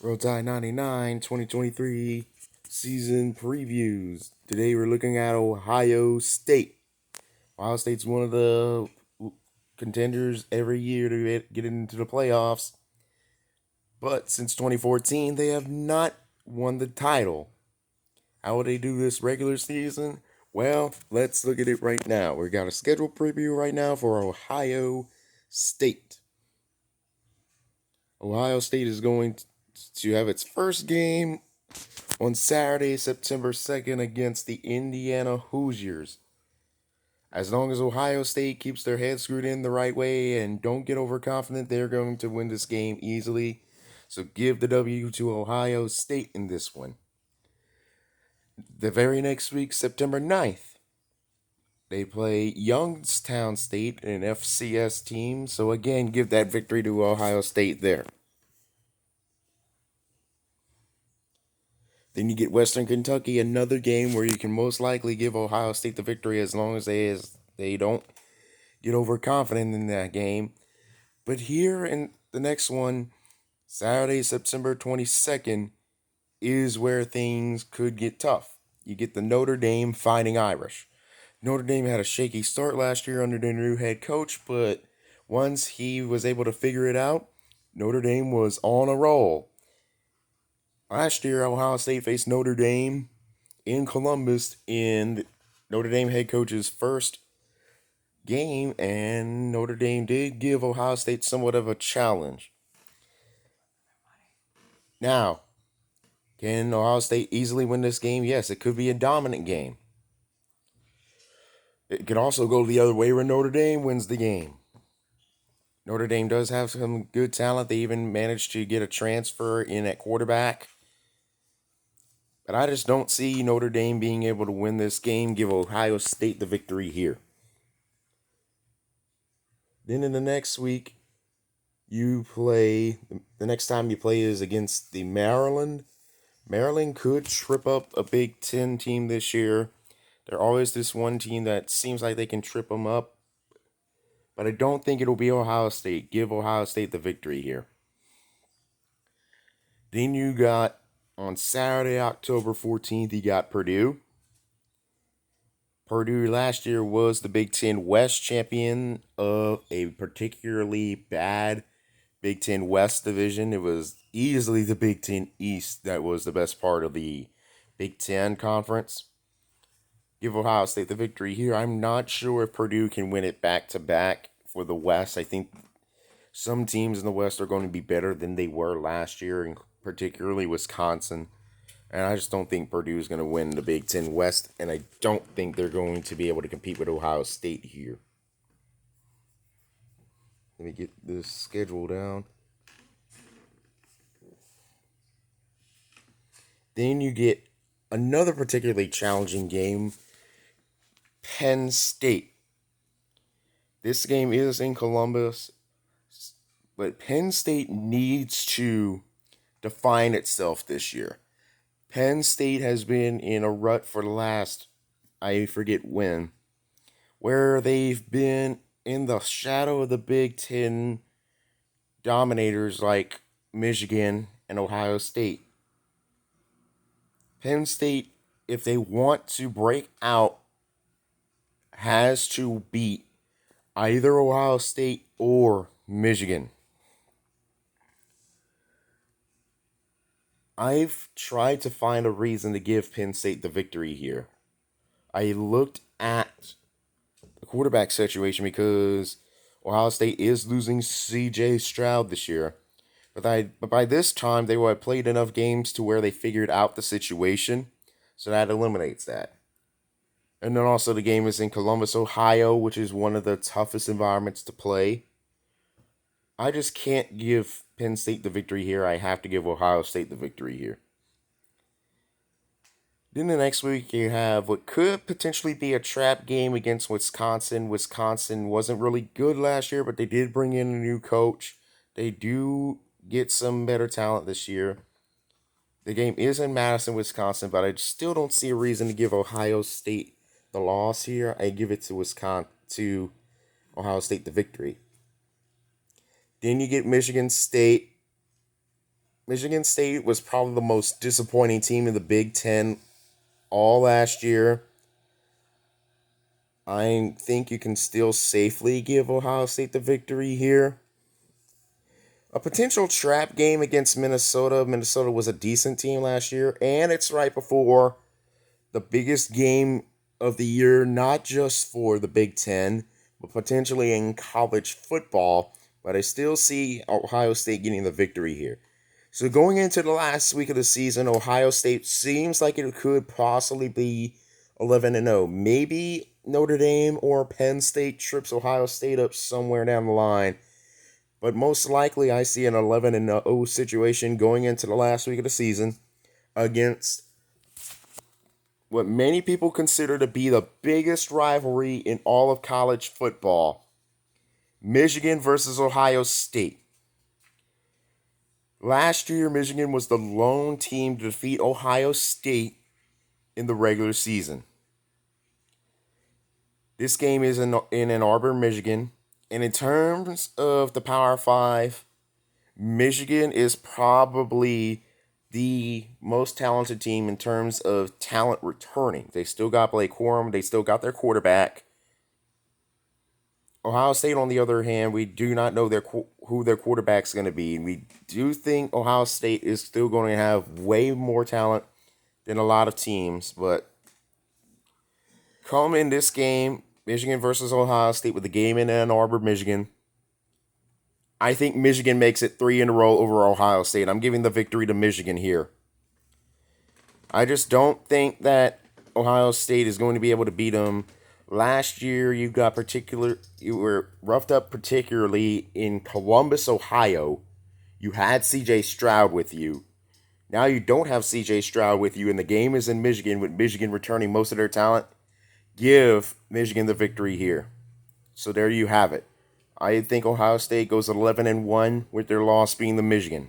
Roll Tide 99 2023 season previews. Today we're looking at Ohio State. Ohio State's one of the contenders every year to get into the playoffs. But since 2014, they have not won the title. How will they do this regular season? Well, let's look at it right now. We got a schedule preview right now for Ohio State. Ohio State is going to have its first game on Saturday, September 2nd against the Indiana Hoosiers. As long as Ohio State keeps their head screwed in the right way and don't get overconfident, they're going to win this game easily. So give the W to Ohio State in this one. The very next week, September 9th, they play Youngstown State, an FCS team. So again, give that victory to Ohio State there. Then you get Western Kentucky, another game where you can most likely give Ohio State the victory as long as they don't get overconfident in that game. But here in the next one, Saturday, September 22nd, is where things could get tough. You get the Notre Dame Fighting Irish. Notre Dame had a shaky start last year under their new head coach, but once he was able to figure it out, Notre Dame was on a roll. Last year, Ohio State faced Notre Dame in Columbus in Notre Dame head coach's first game, and Notre Dame did give Ohio State somewhat of a challenge. Now, can Ohio State easily win this game? Yes, it could be a dominant game. It could also go the other way where Notre Dame wins the game. Notre Dame does have some good talent. They even managed to get a transfer in at quarterback. But I just don't see Notre Dame being able to win this game, give Ohio State the victory here. Then in the next week, the next time you play is against the Maryland. Maryland could trip up a Big Ten team this year. They're always this one team that seems like they can trip them up. But I don't think it'll be Ohio State. Give Ohio State the victory here. Then you got, on Saturday, October 14th, you got Purdue. Purdue last year was the Big Ten West champion of a particularly bad Big Ten West division. It was easily the Big Ten East that was the best part of the Big Ten conference. Give Ohio State the victory here. I'm not sure if Purdue can win it back to back for the West. I think some teams in the West are going to be better than they were last year, and particularly Wisconsin. And I just don't think Purdue is going to win the Big Ten West, and I don't think they're going to be able to compete with Ohio State here. Let me get this schedule down. Then you get another particularly challenging game, Penn State. This game is in Columbus, but Penn State needs to define itself this year. Penn State has been in a rut for the last, I forget when, where they've been in the shadow of the Big Ten dominators like Michigan and Ohio State. Penn State, if they want to break out, has to beat either Ohio State or Michigan. I've tried to find a reason to give Penn State the victory here. I looked at the quarterback situation because Ohio State is losing C.J. Stroud this year. But by this time, they had played enough games to where they figured out the situation. So that eliminates that. And then also the game is in Columbus, Ohio, which is one of the toughest environments to play. I just can't give Penn State the victory here. I have to give Ohio State the victory here. Then the next week you have what could potentially be a trap game against Wisconsin. Wisconsin wasn't really good last year, but they did bring in a new coach. They do get some better talent this year. The game is in Madison, Wisconsin, but I still don't see a reason to give Ohio State the loss here. I give it to Ohio State the victory. Then you get Michigan State Michigan State was probably the most disappointing team in the Big Ten all last year. I think you can still safely give Ohio State the victory here. A potential trap game against Minnesota. Minnesota was a decent team last year, and it's right before the biggest game of the year, not just for the Big Ten, but potentially in college football. But I still see Ohio State getting the victory here. So going into the last week of the season, Ohio State seems like it could possibly be 11-0. Maybe Notre Dame or Penn State trips Ohio State up somewhere down the line. But most likely, I see an 11-0 situation going into the last week of the season against what many people consider to be the biggest rivalry in all of college football: Michigan versus Ohio State. Last year, Michigan was the lone team to defeat Ohio State in the regular season. This game is in Ann Arbor, Michigan. And in terms of the Power 5, Michigan is probably the most talented team in terms of talent returning. They still got Blake Corum. They still got their quarterback. Ohio State, on the other hand, we do not know who their quarterback's going to be. We do think Ohio State is still going to have way more talent than a lot of teams. But come in this game, Michigan versus Ohio State, with the game in Ann Arbor, Michigan, I think Michigan makes it 3 in a row over Ohio State. I'm giving the victory to Michigan here. I just don't think that Ohio State is going to be able to beat them. Last year, you were roughed up particularly in Columbus, Ohio. You had C.J. Stroud with you. Now you don't have C.J. Stroud with you, and the game is in Michigan, with Michigan returning most of their talent. Give Michigan the victory here. So there you have it. I think Ohio State goes 11-1, with their loss being the Michigan.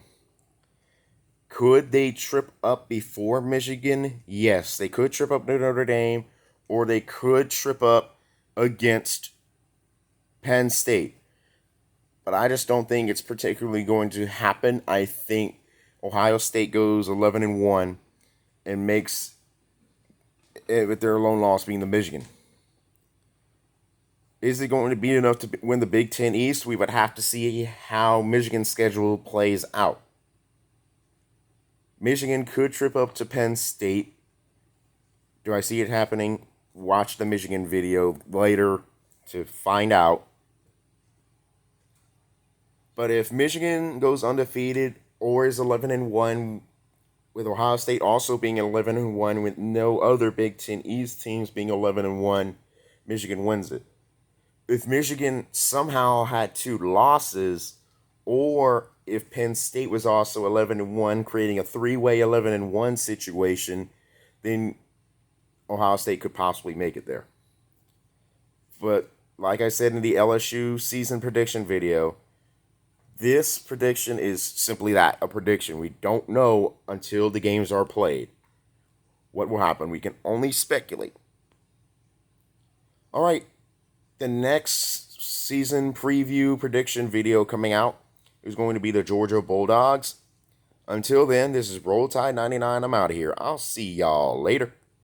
Could they trip up before Michigan? Yes, they could trip up Notre Dame, or they could trip up against Penn State. But I just don't think it's particularly going to happen. I think Ohio State goes 11-1 and makes it with their lone loss being the Michigan. Is it going to be enough to win the Big Ten East? We would have to see how Michigan's schedule plays out. Michigan could trip up to Penn State. Do I see it happening? Watch the Michigan video later to find out. But if Michigan goes undefeated or is 11-1, with Ohio State also being 11-1, with no other Big Ten East teams being 11-1, Michigan wins it. If Michigan somehow had 2 losses, or if Penn State was also 11-1, creating a 3-way 11-1 situation, then Ohio State could possibly make it there. But like I said in the LSU season prediction video, this prediction is simply that, a prediction. We don't know until the games are played what will happen. We can only speculate. All right, the next season preview prediction video coming out is going to be the Georgia Bulldogs. Until then, this is Roll Tide 99. I'm out of here. I'll see y'all later.